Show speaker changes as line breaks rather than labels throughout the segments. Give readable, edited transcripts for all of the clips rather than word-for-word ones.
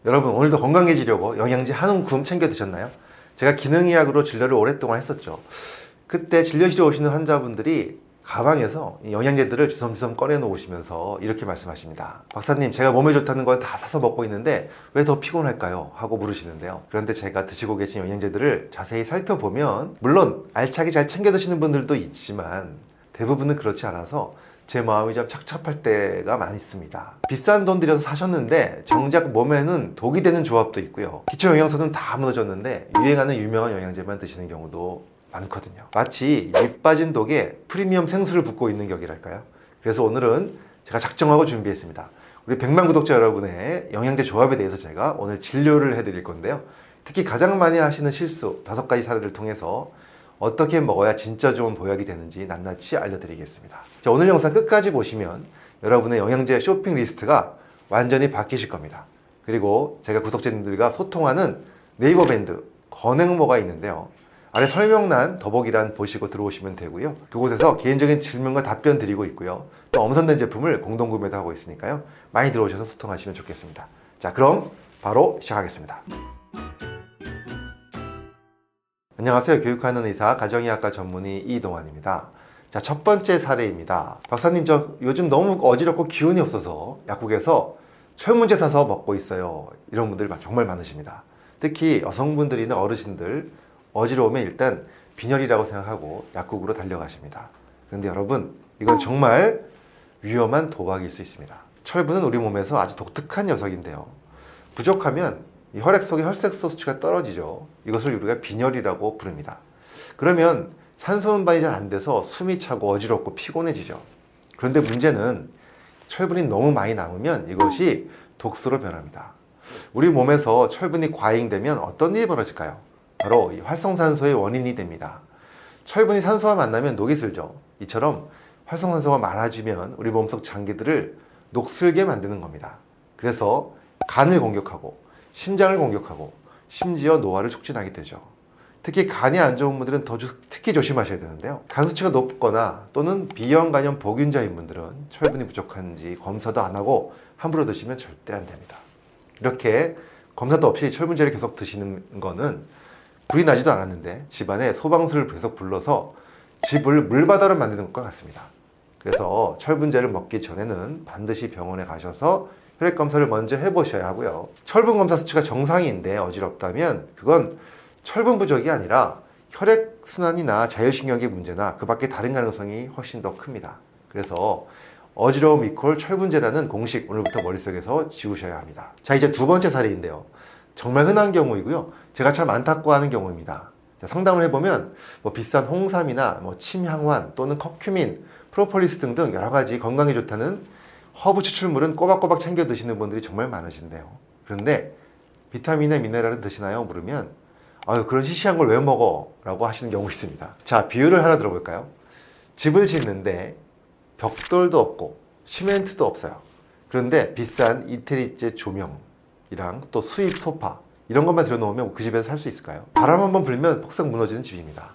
여러분 오늘도 건강해지려고 영양제 한 움큼 챙겨 드셨나요? 제가 기능의학으로 진료를 오랫동안 했었죠. 그때 진료실에 오시는 환자분들이 가방에서 이 영양제들을 주섬주섬 꺼내 놓으시면서 이렇게 말씀하십니다. 박사님, 제가 몸에 좋다는 건 다 사서 먹고 있는데 왜 더 피곤할까요? 하고 물으시는데요. 그런데 제가 드시고 계신 영양제들을 자세히 살펴보면 물론 알차게 잘 챙겨 드시는 분들도 있지만 대부분은 그렇지 않아서 제 마음이 좀 착잡할 때가 많이 있습니다. 비싼 돈 들여서 사셨는데 정작 몸에는 독이 되는 조합도 있고요. 기초 영양소는 다 무너졌는데 유행하는 유명한 영양제만 드시는 경우도 많거든요. 마치 밑 빠진 독에 프리미엄 생수를 붓고 있는 격이랄까요? 그래서 오늘은 제가 작정하고 준비했습니다. 우리 100만 구독자 여러분의 영양제 조합에 대해서 제가 오늘 진료를 해드릴 건데요. 특히 가장 많이 하시는 실수 5가지 사례를 통해서 어떻게 먹어야 진짜 좋은 보약이 되는지 낱낱이 알려드리겠습니다. 자, 오늘 영상 끝까지 보시면 여러분의 영양제 쇼핑 리스트가 완전히 바뀌실 겁니다. 그리고 제가 구독자님들과 소통하는 네이버 밴드 건행모가 있는데요. 아래 설명란 더보기란 보시고 들어오시면 되고요. 그곳에서 개인적인 질문과 답변 드리고 있고요. 또 엄선된 제품을 공동 구매도 하고 있으니까요. 많이 들어오셔서 소통하시면 좋겠습니다. 자, 그럼 바로 시작하겠습니다. 안녕하세요. 교육하는 의사 가정의학과 전문의 이동환입니다. 자, 첫 번째 사례입니다. 박사님, 저 요즘 너무 어지럽고 기운이 없어서 약국에서 철문제 사서 먹고 있어요. 이런 분들 정말 많으십니다. 특히 여성분들이나 어르신들 어지러우면 일단 빈혈이라고 생각하고 약국으로 달려가십니다. 그런데 여러분, 이건 정말 위험한 도박일 수 있습니다. 철분은 우리 몸에서 아주 독특한 녀석인데요. 부족하면 이 혈액 속의 혈색소 수치가 떨어지죠. 이것을 우리가 빈혈이라고 부릅니다. 그러면 산소 운반이 잘 안 돼서 숨이 차고 어지럽고 피곤해지죠. 그런데 문제는 철분이 너무 많이 남으면 이것이 독소로 변합니다. 우리 몸에서 철분이 과잉되면 어떤 일이 벌어질까요? 바로 이 활성산소의 원인이 됩니다. 철분이 산소와 만나면 녹이 슬죠. 이처럼 활성산소가 많아지면 우리 몸속 장기들을 녹슬게 만드는 겁니다. 그래서 간을 공격하고 심장을 공격하고 심지어 노화를 촉진하게 되죠. 특히 간이 안 좋은 분들은 특히 조심하셔야 되는데요. 간 수치가 높거나 또는 비형 간염 보균자인 분들은 철분이 부족한지 검사도 안 하고 함부로 드시면 절대 안 됩니다. 이렇게 검사도 없이 철분제를 계속 드시는 거는 불이 나지도 않았는데 집안에 소방서를 계속 불러서 집을 물바다로 만드는 것과 같습니다. 그래서 철분제를 먹기 전에는 반드시 병원에 가셔서 혈액 검사를 먼저 해보셔야 하고요. 철분 검사 수치가 정상인데 어지럽다면 그건 철분 부족이 아니라 혈액 순환이나 자율신경계 문제나 그 밖에 다른 가능성이 훨씬 더 큽니다. 그래서 어지러움 이퀄 철분제라는 공식 오늘부터 머릿속에서 지우셔야 합니다. 자, 이제 두 번째 사례인데요. 정말 흔한 경우이고요. 제가 참 안타까워하는 경우입니다. 자, 상담을 해보면 비싼 홍삼이나 침향환 또는 커큐민, 프로폴리스 등등 여러 가지 건강에 좋다는 허브 추출물은 꼬박꼬박 챙겨 드시는 분들이 정말 많으신데요. 그런데 비타민이나 미네랄은 드시나요? 물으면 아유, 그런 시시한 걸 왜 먹어? 라고 하시는 경우 있습니다. 자, 비유를 하나 들어볼까요? 집을 짓는데 벽돌도 없고 시멘트도 없어요. 그런데 비싼 이태리제 조명이랑 또 수입 소파 이런 것만 들여놓으면 그 집에서 살 수 있을까요? 바람 한번 불면 폭삭 무너지는 집입니다.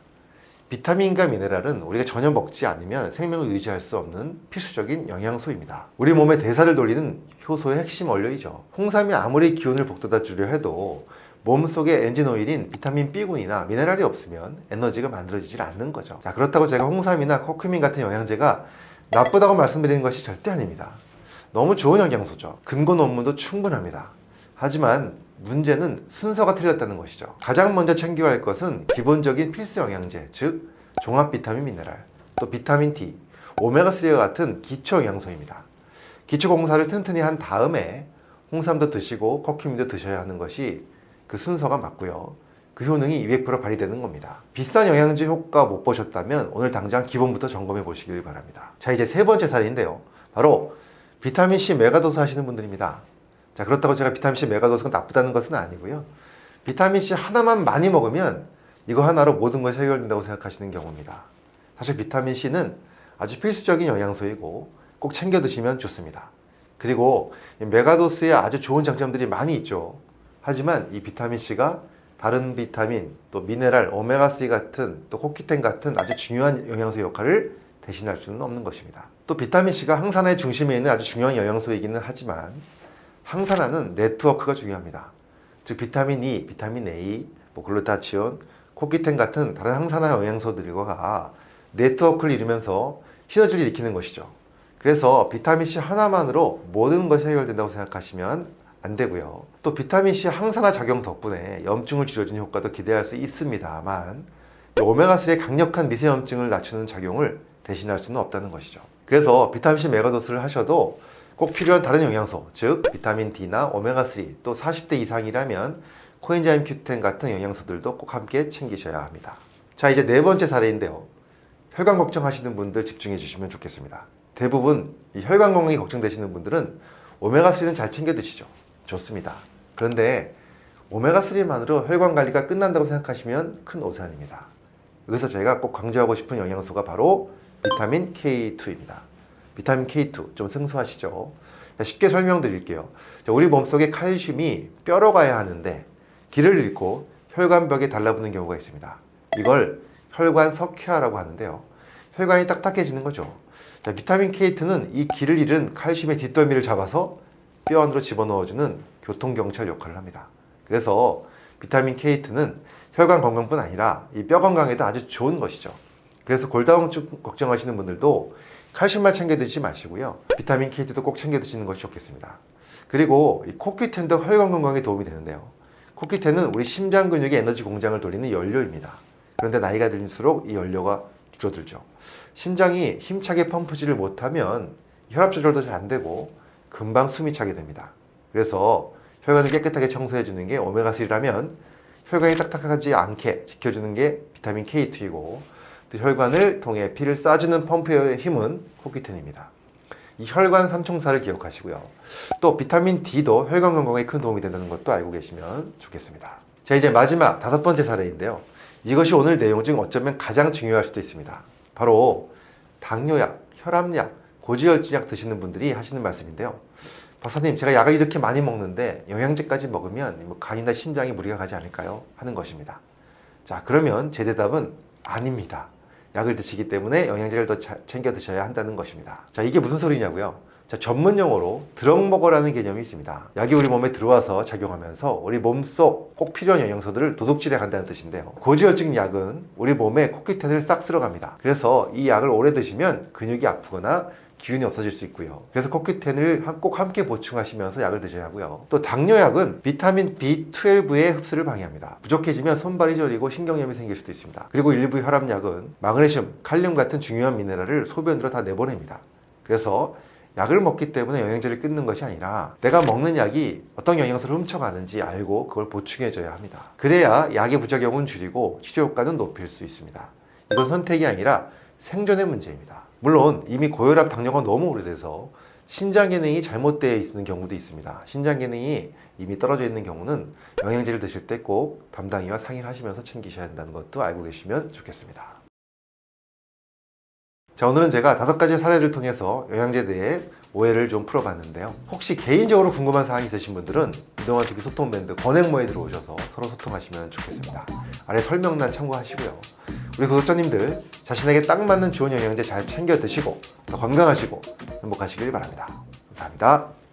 비타민과 미네랄은 우리가 전혀 먹지 않으면 생명을 유지할 수 없는 필수적인 영양소입니다. 우리 몸의 대사를 돌리는 효소의 핵심 원료이죠. 홍삼이 아무리 기운을 북돋아 주려 해도 몸속의 엔진오일인 비타민 B군이나 미네랄이 없으면 에너지가 만들어지질 않는 거죠. 자, 그렇다고 제가 홍삼이나 커큐민 같은 영양제가 나쁘다고 말씀드리는 것이 절대 아닙니다. 너무 좋은 영양소죠. 근거 논문도 충분합니다. 하지만 문제는 순서가 틀렸다는 것이죠. 가장 먼저 챙겨야 할 것은 기본적인 필수 영양제, 즉 종합 비타민 미네랄, 또 비타민 D, 오메가3와 같은 기초 영양소입니다. 기초 공사를 튼튼히 한 다음에 홍삼도 드시고 커큐민도 드셔야 하는 것이 그 순서가 맞고요. 그 효능이 200% 발휘되는 겁니다. 비싼 영양제 효과 못 보셨다면 오늘 당장 기본부터 점검해 보시길 바랍니다. 자, 이제 세 번째 사례인데요. 바로 비타민C 메가도스 하시는 분들입니다. 자, 그렇다고 제가 비타민C 메가도스가 나쁘다는 것은 아니고요. 비타민C 하나만 많이 먹으면 이거 하나로 모든 것이 해결된다고 생각하시는 경우입니다. 사실 비타민C는 아주 필수적인 영양소이고 꼭 챙겨 드시면 좋습니다. 그리고 메가도스에 아주 좋은 장점들이 많이 있죠. 하지만 이 비타민C가 다른 비타민, 또 미네랄, 오메가3 같은 또 코키텐 같은 아주 중요한 영양소 역할을 대신할 수는 없는 것입니다. 또 비타민C가 항산화의 중심에 있는 아주 중요한 영양소이기는 하지만 항산화는 네트워크가 중요합니다. 즉 비타민 E, 비타민 A, 글루타치온, 코큐텐 같은 다른 항산화 영양소들과 네트워크를 이루면서 시너지를 일으키는 것이죠. 그래서 비타민C 하나만으로 모든 것이 해결된다고 생각하시면 안 되고요. 또 비타민C 항산화 작용 덕분에 염증을 줄여주는 효과도 기대할 수 있습니다만 오메가3의 강력한 미세염증을 낮추는 작용을 대신할 수는 없다는 것이죠. 그래서 비타민C 메가도스를 하셔도 꼭 필요한 다른 영양소, 즉 비타민 D나 오메가3, 또 40대 이상이라면 코엔자임 Q10 같은 영양소들도 꼭 함께 챙기셔야 합니다. 자, 이제 네 번째 사례인데요. 혈관 걱정하시는 분들 집중해 주시면 좋겠습니다. 대부분 이 혈관 건강이 걱정되시는 분들은 오메가3는 잘 챙겨 드시죠. 좋습니다. 그런데 오메가3만으로 혈관 관리가 끝난다고 생각하시면 큰 오산입니다. 여기서 제가 꼭 강조하고 싶은 영양소가 바로 비타민 K2입니다. 비타민 K2 좀 생소하시죠? 자, 쉽게 설명드릴게요. 자, 우리 몸속에 칼슘이 뼈로 가야 하는데 길을 잃고 혈관벽에 달라붙는 경우가 있습니다. 이걸 혈관 석회화라고 하는데요. 혈관이 딱딱해지는 거죠. 자, 비타민 K2는 이 길을 잃은 칼슘의 뒷덜미를 잡아서 뼈 안으로 집어넣어주는 교통경찰 역할을 합니다. 그래서 비타민 K2는 혈관 건강뿐 아니라 이 뼈 건강에도 아주 좋은 것이죠. 그래서 골다공증 걱정하시는 분들도 칼슘만 챙겨 드시지 마시고요. 비타민 K2도 꼭 챙겨 드시는 것이 좋겠습니다. 그리고 이 코큐텐도 혈관 건강에 도움이 되는데요. 코큐텐은 우리 심장 근육의 에너지 공장을 돌리는 연료입니다. 그런데 나이가 들수록 이 연료가 줄어들죠. 심장이 힘차게 펌프질을 못하면 혈압 조절도 잘 안 되고 금방 숨이 차게 됩니다. 그래서 혈관을 깨끗하게 청소해 주는 게 오메가3라면 혈관이 딱딱하지 않게 지켜주는 게 비타민 K2이고 또 혈관을 통해 피를 쏴주는 펌프의 힘은 코큐텐입니다. 이 혈관 삼총사를 기억하시고요. 또 비타민 D도 혈관 건강에 큰 도움이 된다는 것도 알고 계시면 좋겠습니다. 자, 이제 마지막 다섯 번째 사례인데요. 이것이 오늘 내용 중 어쩌면 가장 중요할 수도 있습니다. 바로 당뇨약, 혈압약, 고지혈증약 드시는 분들이 하시는 말씀인데요. 박사님, 제가 약을 이렇게 많이 먹는데 영양제까지 먹으면 간이나 신장에 무리가 가지 않을까요? 하는 것입니다. 자, 그러면 제 대답은 아닙니다. 약을 드시기 때문에 영양제를 더 챙겨 드셔야 한다는 것입니다. 자, 이게 무슨 소리냐고요? 자, 전문 용어로 드럭먹어라는 개념이 있습니다. 약이 우리 몸에 들어와서 작용하면서 우리 몸속 꼭 필요한 영양소들을 도둑질해 간다는 뜻인데요. 고지혈증 약은 우리 몸에 코큐텐을 싹 쓸어갑니다. 그래서 이 약을 오래 드시면 근육이 아프거나 기운이 없어질 수 있고요. 그래서 코큐텐을 꼭 함께 보충하시면서 약을 드셔야 하고요. 또 당뇨약은 비타민 B12의 흡수를 방해합니다. 부족해지면 손발이 저리고 신경염이 생길 수도 있습니다. 그리고 일부 혈압약은 마그네슘, 칼륨 같은 중요한 미네랄을 소변으로 다 내보냅니다. 그래서 약을 먹기 때문에 영양제를 끊는 것이 아니라 내가 먹는 약이 어떤 영양소를 훔쳐가는지 알고 그걸 보충해줘야 합니다. 그래야 약의 부작용은 줄이고 치료 효과는 높일 수 있습니다. 이건 선택이 아니라 생존의 문제입니다. 물론 이미 고혈압, 당뇨가 너무 오래돼서 신장 기능이 잘못되어 있는 경우도 있습니다. 신장 기능이 이미 떨어져 있는 경우는 영양제를 드실 때 꼭 담당이와 상의를 하시면서 챙기셔야 한다는 것도 알고 계시면 좋겠습니다. 자, 오늘은 제가 5가지 사례를 통해서 영양제에 대해 오해를 좀 풀어봤는데요. 혹시 개인적으로 궁금한 사항이 있으신 분들은 이동환 TV 소통 밴드 권행모에 들어오셔서 서로 소통하시면 좋겠습니다. 아래 설명란 참고하시고요. 우리 구독자님들 자신에게 딱 맞는 좋은 영양제 잘 챙겨 드시고 더 건강하시고 행복하시길 바랍니다. 감사합니다.